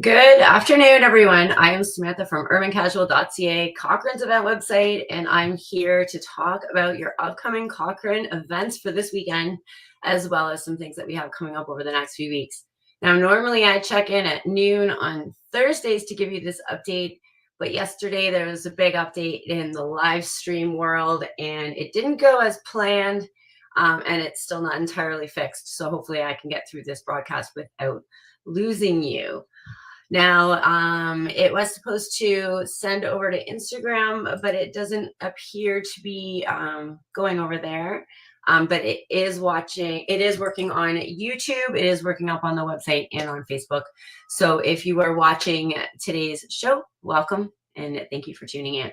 Good afternoon, everyone. I am Samantha from urbancasual.ca, Cochrane's event website, and I'm here to talk about your upcoming Cochrane events for this weekend, as well as some things that we have coming up over the next few weeks. Now, normally I check in at noon on Thursdays to give you this update, but yesterday there was a big update in the live stream world, and it didn't go as planned, and it's still not entirely fixed. So hopefully I can get through this broadcast without losing you. Now, it was supposed to send over to Instagram, but it doesn't appear to be going over there. But it is working on YouTube. It is working up on the website and on Facebook. So if you are watching today's show, welcome and thank you for tuning in.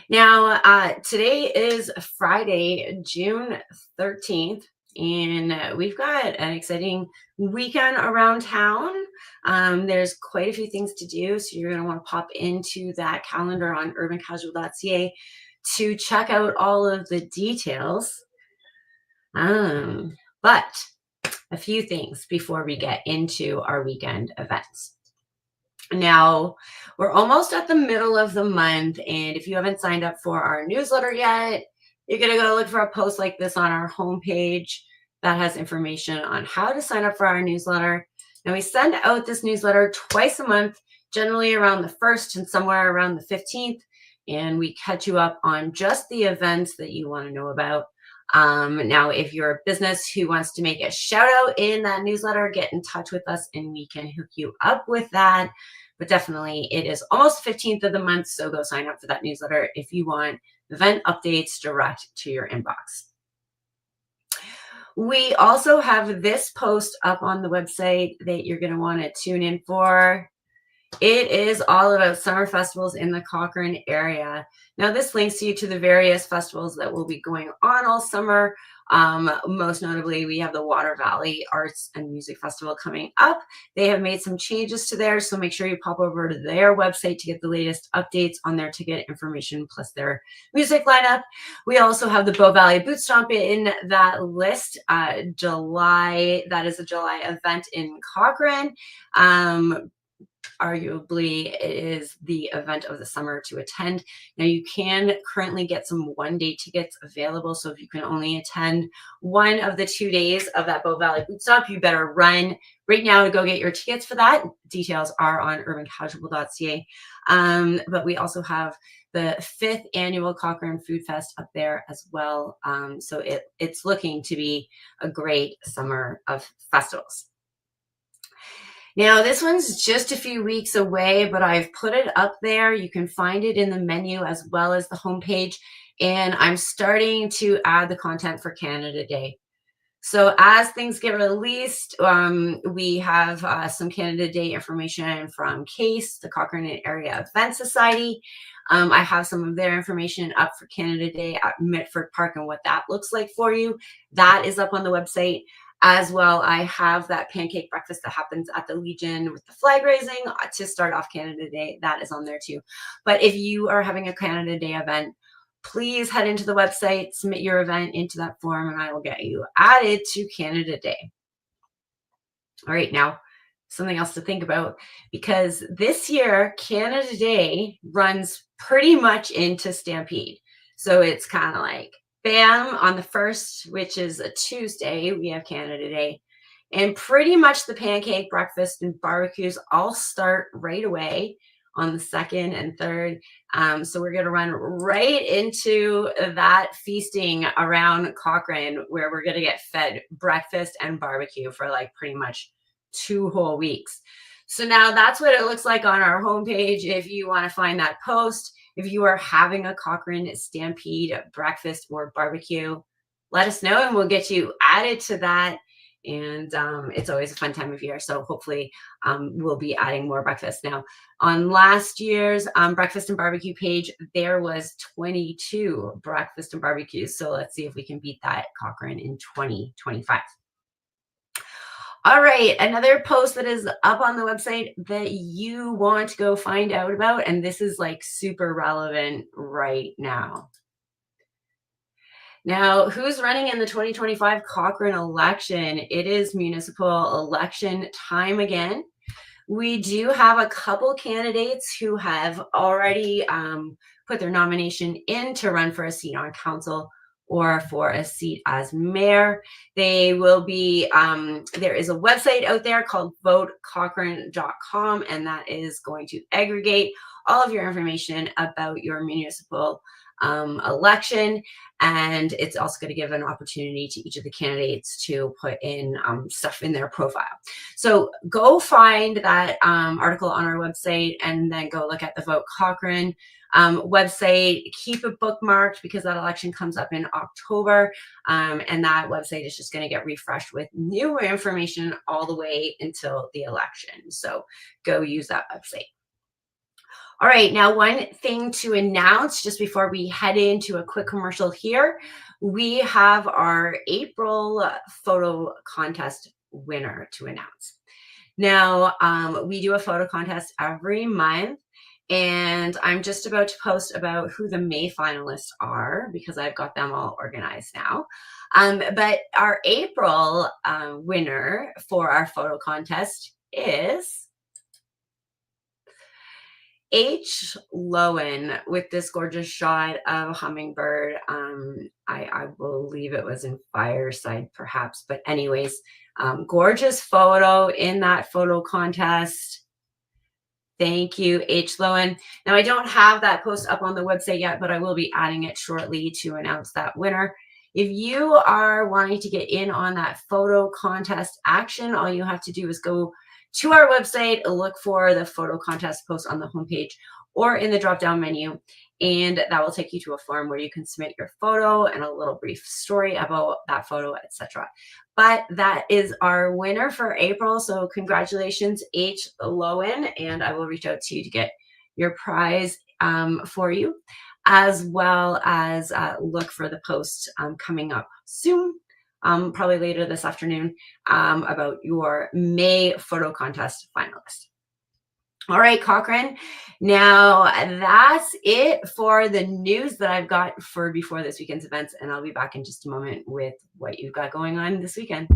Now, today is Friday, June 13th. And we've got an exciting weekend around town. There's quite a few things to do, so you're going to want to pop into that calendar on urbancasual.ca to check out all of the details. But a few things before we get into our weekend events. Now, we're almost at the middle of the month, and if you haven't signed up for our newsletter yet, you're going to go look for a post like this on our homepage that has information on how to sign up for our newsletter. Now, we send out this newsletter twice a month, generally around the 1st and somewhere around the 15th, and we catch you up on just the events that you want to know about. Now, if you're a business who wants to make a shout out in that newsletter, get in touch with us and we can hook you up with that. But definitely, it is almost the 15th of the month, so go sign up for that newsletter if you want event updates direct to your inbox. We also have this post up on the website that you're going to want to tune in for. It is all about summer festivals in the Cochrane area. Now, this links you to the various festivals that will be going on all summer. Most notably, we have the Water Valley Arts and Music Festival coming up. They have made some changes to theirs, so make sure you pop over to their website to get the latest updates on their ticket information plus their music lineup. We also have the Bow Valley Boot Stomp in that list. That is a July event in Cochrane. Arguably, it is the event of the summer to attend. Now, you can currently get some one-day tickets available. So if you can only attend one of the 2 days of that Bow Valley Boot Stop, you better run right now to go get your tickets for that. Details are on urbancasual.ca. But we also have the 5th annual Cochrane Food Fest up there as well. So it's looking to be a great summer of festivals. Now, this one's just a few weeks away, but I've put it up there. You can find it in the menu as well as the homepage, and I'm starting to add the content for Canada Day. So as things get released, we have some Canada Day information from CASE, the Cochrane Area Event Society. I have some of their information up for Canada Day at Mitford Park and what that looks like for you. That is up on the website. As well, I have that pancake breakfast that happens at the Legion with the flag raising to start off Canada Day. That is on there too. But if you are having a Canada Day event, please head into the website, submit your event into that form, and I will get you added to Canada Day. All right, now, something else to think about, because this year, Canada Day runs pretty much into Stampede. So it's kind of like, bam, on the 1st, which is a Tuesday, we have Canada Day. And pretty much the pancake breakfast and barbecues all start right away on the 2nd and 3rd. So we're going to run right into that feasting around Cochrane, where we're going to get fed breakfast and barbecue for like pretty much 2 whole weeks. So now that's what it looks like on our homepage. If you want to find that post, if you are having a Cochrane Stampede breakfast or barbecue, let us know and we'll get you added to that. And it's always a fun time of year. So hopefully we'll be adding more breakfast. Now, on last year's breakfast and barbecue page, there was 22 breakfast and barbecues. So let's see if we can beat that Cochrane in 2025. All right, another post that is up on the website that you want to go find out about, and this is like super relevant right now. Now, who's running in the 2025 Cochrane election? It is municipal election time again. We do have a couple candidates who have already put their nomination in to run for a seat on council or for a seat as mayor. They will be, there is a website out there called votecochrane.com, and that is going to aggregate all of your information about your municipal election. And it's also going to give an opportunity to each of the candidates to put in stuff in their profile. So go find that article on our website and then go look at the Vote Cochrane website. Keep it bookmarked because that election comes up in October. And that website is just going to get refreshed with new information all the way until the election. So go use that website. All right, now one thing to announce just before we head into a quick commercial here, we have our April photo contest winner to announce. Now, we do a photo contest every month, and I'm just about to post about who the May finalists are because I've got them all organized now. But our April winner for our photo contest is H. Lowen with this gorgeous shot of a hummingbird. I believe it was in Fireside, perhaps. But anyways, gorgeous photo in that photo contest. Thank you, H. Lowen. Now, I don't have that post up on the website yet, but I will be adding it shortly to announce that winner. If you are wanting to get in on that photo contest action, all you have to do is go to our website, look for the photo contest post on the homepage or in the drop-down menu, and that will take you to a form where you can submit your photo and a little brief story about that photo, etc. But that is our winner for April, so congratulations, H. Lowen, and I will reach out to you to get your prize for you, as well as look for the post coming up soon. Probably later this afternoon, about your May photo contest finalist. All right, Cochrane. Now that's it for the news that I've got for before this weekend's events, and I'll be back in just a moment with what you've got going on this weekend.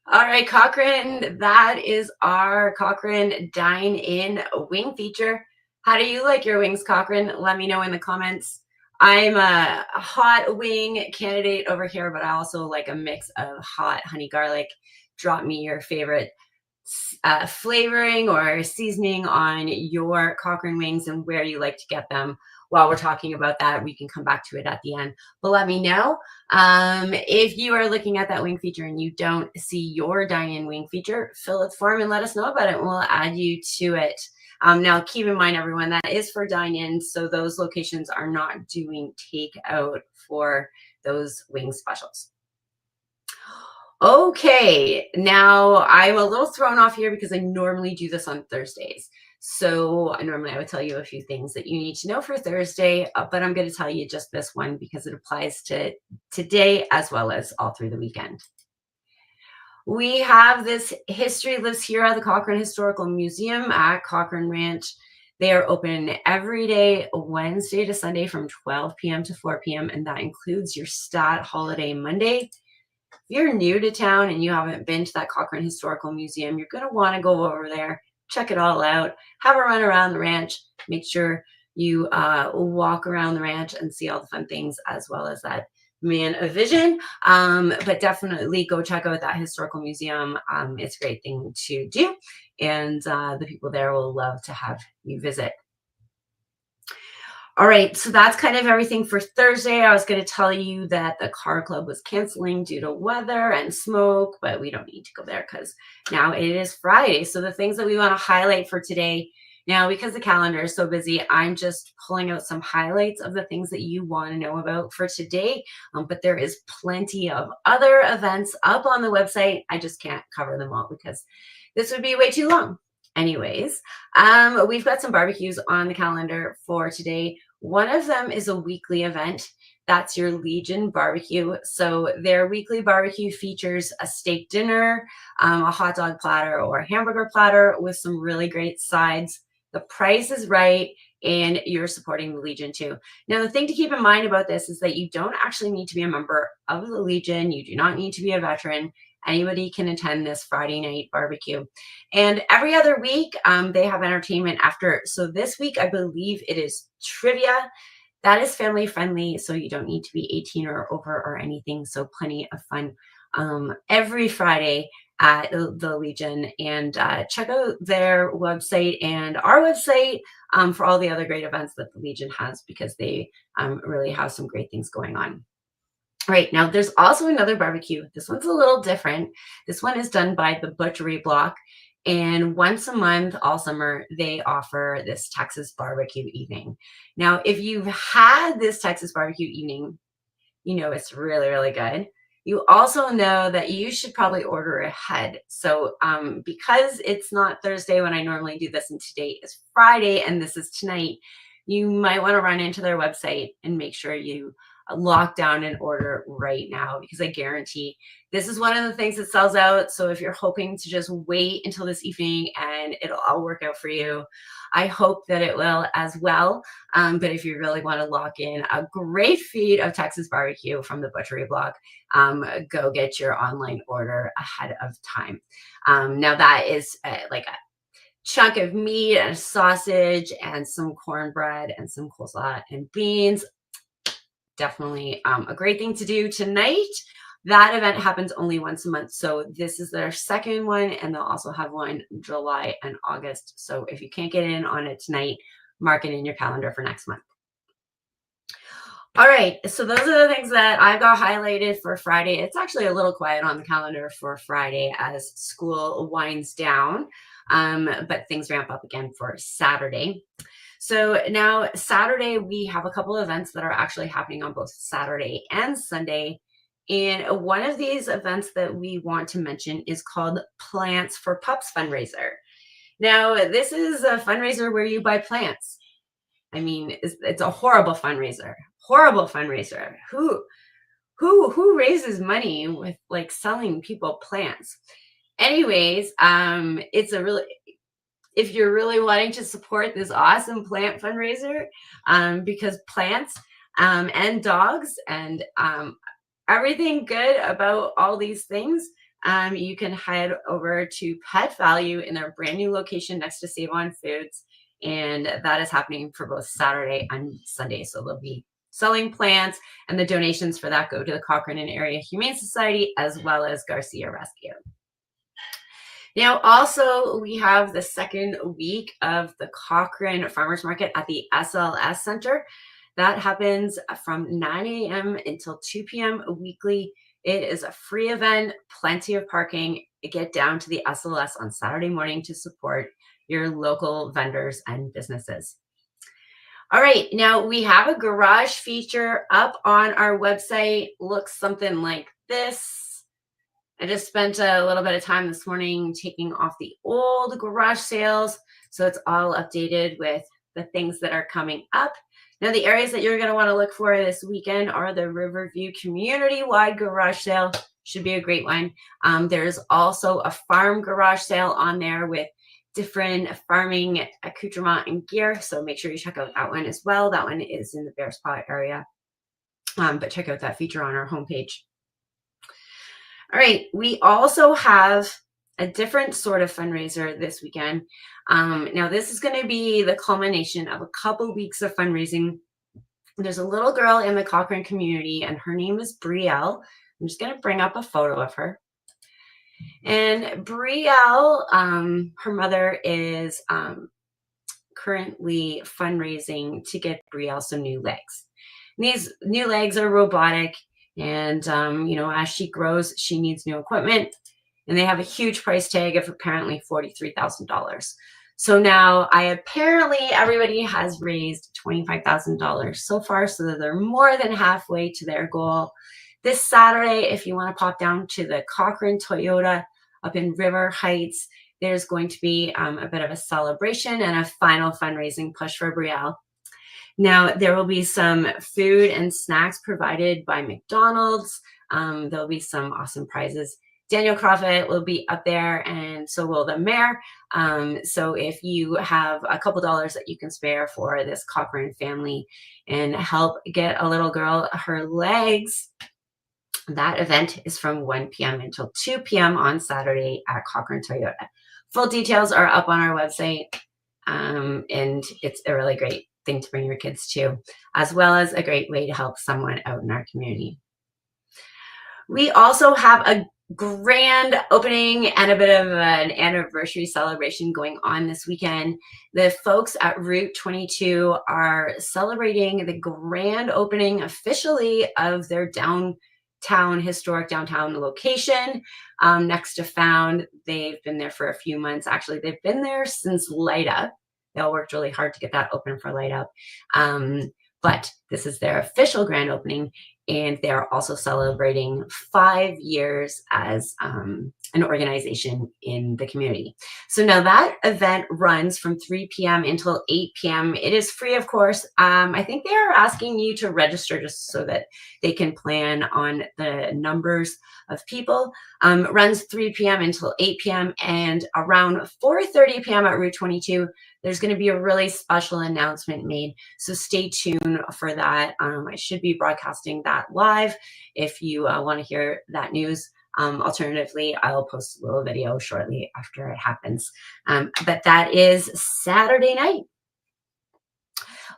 All right, Cochrane, that is our Cochrane Dine-In Wing feature. How do you like your wings, Cochrane? Let me know in the comments. I'm a hot wing candidate over here, but I also like a mix of hot honey garlic. Drop me your favorite flavoring or seasoning on your Cochrane wings and where you like to get them. While we're talking about that, we can come back to it at the end. But let me know if you are looking at that wing feature and you don't see your dine-in wing feature, fill out the form and let us know about it, and we'll add you to it. Now, keep in mind, everyone, that is for dine-in, so those locations are not doing takeout for those wing specials. Okay, now I'm a little thrown off here because I normally do this on Thursdays. So normally I would tell you a few things that you need to know for Thursday, but I'm going to tell you just this one because it applies to today as well as all through the weekend. We have this History Lives Here at the Cochrane Historical Museum at Cochrane Ranch. They are open every day, Wednesday to Sunday from 12 p.m. to 4 p.m., and that includes your stat holiday Monday. If you're new to town and you haven't been to that Cochrane Historical Museum, you're going to want to go over there, check it all out, have a run around the ranch, make sure you walk around the ranch and see all the fun things, as well as that man of vision. But definitely go check out that historical museum. It's a great thing to do, and the people there will love to have you visit. All right, so that's kind of everything for Thursday. I was going to tell you that the car club was canceling due to weather and smoke, but we don't need to go there because now it is Friday. So the things that we want to highlight for today, now because the calendar is so busy, I'm just pulling out some highlights of the things that you want to know about for today. But there is plenty of other events up on the website. I just can't cover them all because this would be way too long. Anyways, we've got some barbecues on the calendar for today. One of them is a weekly event. That's your Legion barbecue. So their weekly barbecue features a steak dinner, a hot dog platter, or a hamburger platter with some really great sides. The price is right, and you're supporting the Legion too. Now, the thing to keep in mind about this is that you don't actually need to be a member of the Legion. You do not need to be a veteran. Anybody can attend this Friday night barbecue. And every other week, they have entertainment after. So this week, I believe it is trivia. That is family friendly, so you don't need to be 18 or over or anything. So plenty of fun every Friday at the Legion. And check out their website and our website for all the other great events that the Legion has, because they really have some great things going on. All right, now there's also another barbecue. This one's a little different. This one is done by the Butchery Block. And once a month, all summer, they offer this Texas barbecue evening. Now, if you've had this Texas barbecue evening, you know it's really, really good. You also know that you should probably order ahead. So because it's not Thursday when I normally do this, and today is Friday and this is tonight, you might want to run into their website and make sure you lock down an order right now, because I guarantee this is one of the things that sells out. So if you're hoping to just wait until this evening and it'll all work out for you, I hope that it will as well. But if you really want to lock in a great feed of Texas barbecue from the Butchery Block, go get your online order ahead of time. Now that is like a chunk of meat and sausage and some cornbread and some coleslaw and beans. Definitely a great thing to do tonight. That event happens only once a month. So this is their second one, and they'll also have one July and August. So if you can't get in on it tonight, mark it in your calendar for next month. All right, so those are the things that I've got highlighted for Friday. It's actually a little quiet on the calendar for Friday as school winds down, but things ramp up again for Saturday. So now Saturday, we have a couple of events that are actually happening on both Saturday and Sunday. And one of these events that we want to mention is called Plants for Pups fundraiser. Now, this is a fundraiser where you buy plants. I mean, it's a horrible fundraiser. Horrible fundraiser. Who raises money with like selling people plants? Anyways, it's a really, if you're really wanting to support this awesome plant fundraiser, because plants and dogs and everything good about all these things, you can head over to Pet Value in their brand new location next to Save On Foods. And that is happening for both Saturday and Sunday. So they'll be selling plants, and the donations for that go to the Cochrane and Area Humane Society as well as Garcia Rescue. Now, also, we have the second week of the Cochrane Farmers Market at the SLS Center. That happens from 9 a.m. until 2 p.m. weekly. It is a free event, plenty of parking. Get down to the SLS on Saturday morning to support your local vendors and businesses. All right, now we have a garage feature up on our website. Looks something like this. I just spent a little bit of time this morning taking off the old garage sales, so it's all updated with the things that are coming up. Now, the areas that you're going to want to look for this weekend are the Riverview Community-wide garage sale. Should be a great one. There's also a farm garage sale on there with different farming accoutrement and gear, so make sure you check out that one as well. That one is in the Bear Spot area, but check out that feature on our homepage. All right, we also have a different sort of fundraiser this weekend. Now, this is going to be the culmination of a couple weeks of fundraising. There's a little girl in the Cochrane community, and her name is Brielle. I'm just going to bring up a photo of her. And Brielle, her mother is currently fundraising to get Brielle some new legs. And these new legs are robotic, and you know, as she grows, she needs new equipment. And they have a huge price tag of apparently $43,000. So now apparently everybody has raised $25,000 so far, so that they're more than halfway to their goal. This Saturday, if you want to pop down to the Cochrane Toyota up in River Heights, there's going to be a bit of a celebration and a final fundraising push for Brielle. Now, there will be some food and snacks provided by McDonald's. There'll be some awesome prizes. Daniel Crawford will be up there, and so will the mayor. So if you have a couple dollars that you can spare for this Cochrane family and help get a little girl her legs, that event is from 1 p.m. until 2 p.m. on Saturday at Cochrane Toyota. Full details are up on our website, and it's a really great thing to bring your kids to, as well as a great way to help someone out in our community. We also have a grand opening and a bit of an anniversary celebration going on this weekend. The folks at Route 22 are celebrating the grand opening officially of their historic downtown location next to Found. They've been there for a few months. Actually, they've been there since Light Up. They all worked really hard to get that open for Light Up. But this is their official grand opening, and they're also celebrating 5 years as an organization in the community. So now that event runs from 3 p.m. until 8 p.m. It is free, of course. I think they are asking you to register just so that they can plan on the numbers of people. Runs 3 p.m. until 8 p.m. and around 4:30 p.m. at Route 22, there's going to be a really special announcement made. So stay tuned for that. I should be broadcasting that live if you want to hear that news. Alternatively, I'll post a little video shortly after it happens. But that is Saturday night.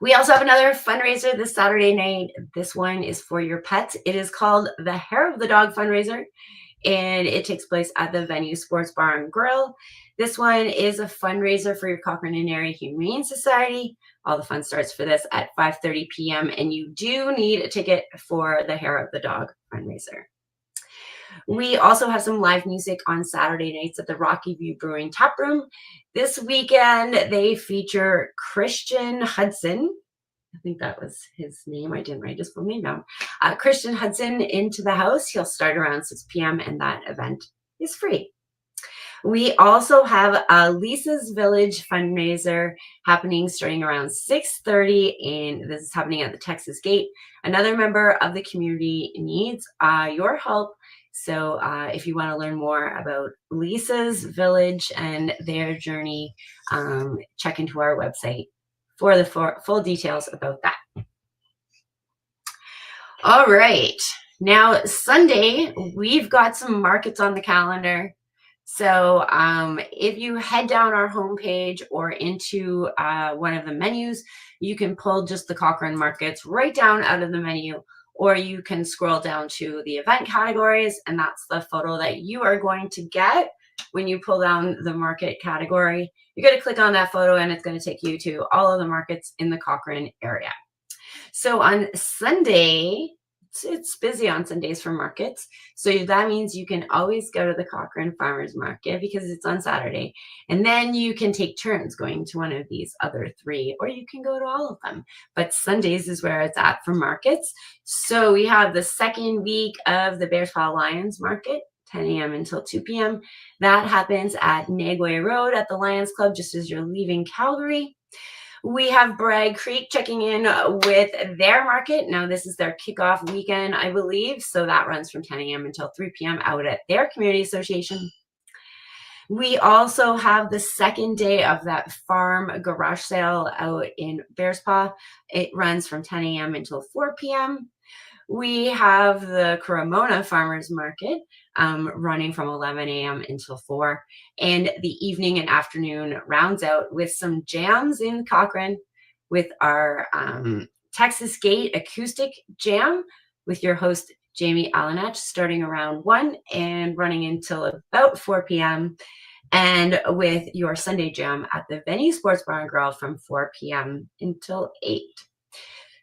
We also have another fundraiser this Saturday night. This one is for your pets. It is called the Hair of the Dog fundraiser, and it takes place at the Venue Sports Bar and Grill. This one is a fundraiser for your Cochrane and Area Humane Society. All the fun starts for this at 5:30 p.m. and you do need a ticket for the Hair of the Dog fundraiser. We also have some live music on Saturday nights at the Rocky View Brewing Tap Room. This weekend, they feature Christian Hudson. I think that was his name. I didn't write his full name down. Christian Hudson into the house. He'll start around 6 p.m. and that event is free. We also have a Lisa's Village fundraiser happening starting around 6:30, and this is happening at the Texas Gate. Another member of the community needs your help. So if you want to learn more about Lisa's Village and their journey, check into our website for the full details about that. All right. Now, Sunday, we've got some markets on the calendar. So if you head down our homepage or into one of the menus, you can pull just the Cochrane markets right down out of the menu, or you can scroll down to the event categories, and that's the photo that you are going to get when you pull down the market category. You're going to click on that photo, and it's going to take you to all of the markets in the Cochrane area. So on Sunday, it's busy on Sundays for markets. So that means you can always go to the Cochrane Farmers Market because it's on Saturday. And then you can take turns going to one of these other three, or you can go to all of them. But Sundays is where it's at for markets. So we have the second week of the Bears Paw Lions Market, 10 a.m. until 2 p.m. That happens at Nagway Road at the Lions Club, just as you're leaving Calgary. We have Bragg Creek checking in with their market. Now, this is their kickoff weekend, I believe. So that runs from 10 a.m. until 3 p.m. out at their community association. We also have the second day of that farm garage sale out in Bears Paw. It runs from 10 a.m. until 4 p.m. We have the Cremona Farmers Market running from 11 a.m. until 4. And the evening and afternoon rounds out with some jams in Cochrane with our Texas Gate Acoustic Jam with your host, Jamie Alanach, starting around 1 and running until about 4 p.m. And with your Sunday Jam at the Venue Sports Bar and Grill from 4 p.m. until 8.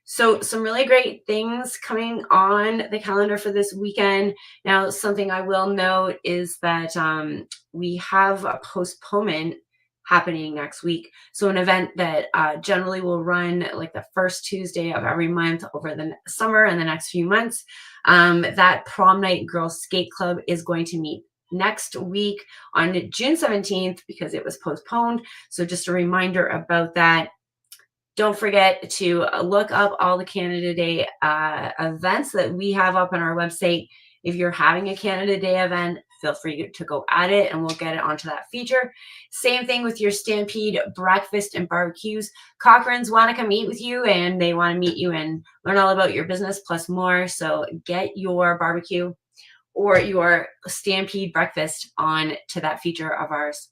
So some really great things coming on the calendar for this weekend. Now, something I will note is that we have a postponement happening next week. So an event that generally will run like the first Tuesday of every month over the summer and the next few months. That Prom Night Girls Skate Club is going to meet next week on June 17th because it was postponed. So just a reminder about that. Don't forget to look up all the Canada Day events that we have up on our website. If you're having a Canada Day event, feel free to go at it and we'll get it onto that feature. Same thing with your Stampede breakfast and barbecues. Cochrane's want to come meet with you and they want to meet you and learn all about your business plus more. So get your barbecue or your Stampede breakfast on to that feature of ours.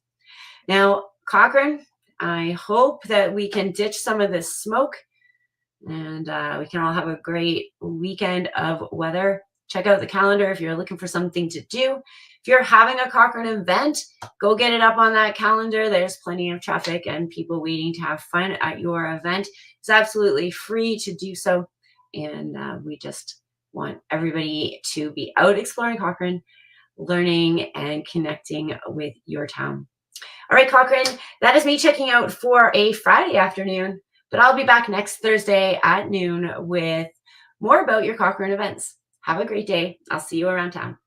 Now, Cochrane, I hope that we can ditch some of this smoke and we can all have a great weekend of weather. Check out the calendar if you're looking for something to do. If you're having a Cochrane event, go get it up on that calendar. There's plenty of traffic and people waiting to have fun at your event. It's absolutely free to do so. And we just want everybody to be out exploring Cochrane, learning and connecting with your town. All right, Cochrane, that is me checking out for a Friday afternoon, but I'll be back next Thursday at noon with more about your Cochrane events. Have a great day. I'll see you around town.